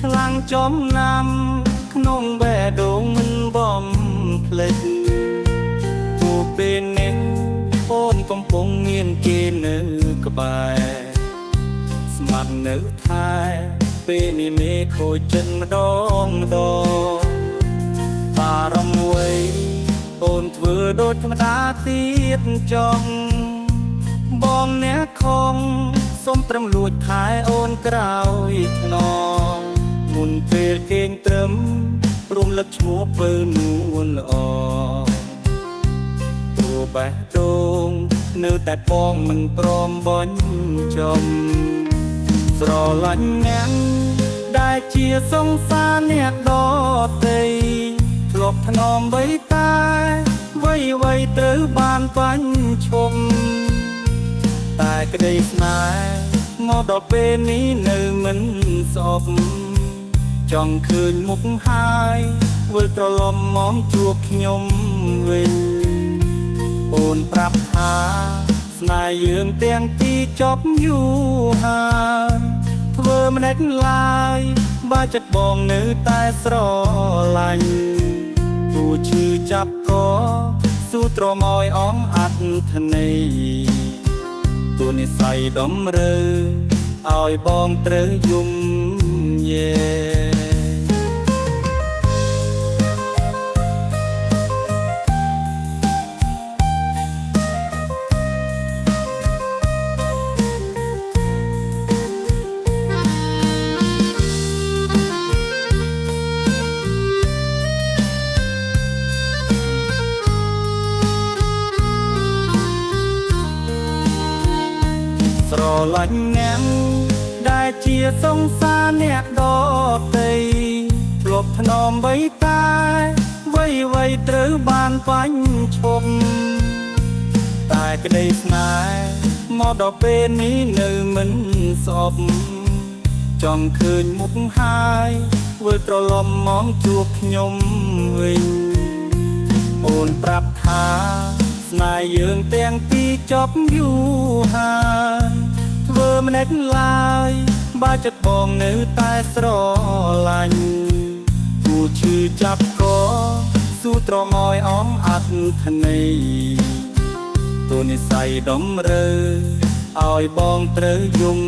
ឆ្លាំងចំណាំក្នុងបេះដូងមិនបំភ្លេចទូពេលនេះអូនកំពុងមានគេនៅក្បែរស្មាត់នៅថែពេលនេះមេខូចចិត្តម្ដងបារម្ភអ្វីអូនធ្វើដូចធម្មតាទៀតចង់បងអ្នកខំសុំត្រឹមលួចថែអូនក្រោយខ្នងមុនពេលគេងត្រឹមរំលឹកឈ្មោះពើនួនល្អទូបេះដូងនៅតែពងមិនព្រមបន់ចំស្រឡាញ់អ្នកដែលជាសង្សារអ្នកដទៃធ្លាប់ថ្នមបីតែវ័យត្រូវបានបញ្ឈប់តែក្តីស្នេហ៍មកដល់ពេលនេះនៅមិនស្អប់ចង់ឃើញមុខហើយវិលត្រឡប់មកជួបខ្ញុំវិញអូនប្រាប់ថាស្នេហ៍យើងទាំងពីរចប់យូរហើយធ្វើមិនដេចឡើយបើចិត្តបងនៅតែស្រឡាញ់គួរឈឺចាប់ក៏ស៊ូទ្រាំឲ្យអងអត្ថន័យទូនិស័យដំរើឲ្យបងត្រូវយំយេស្រឡាញ់អ្នកដែលជាសង្សារអ្នកដទៃធ្លាប់ថ្នមបីតែវ័យត្រូវបានបញ្ឈប់តែក្តីស្នេហ៍មកដល់ពេលនេះនៅមិនស្អប់ចង់ឃើញមុខហើយវិលត្រឡប់មកជួបខ្ញុំវិញអូនប្រាប់ថាស្នេហ៍យើងទាំងពីរចប់យូរហើយធ្វើមិនដេចឡើយបើចិត្តបងនៅតែស្រឡាញ់គួរឈឺចាប់ក៏ស៊ូទ្រាំឲ្យអងអត្ថន័យទូនិស័យដំរើឲ្យបងត្រូវយំ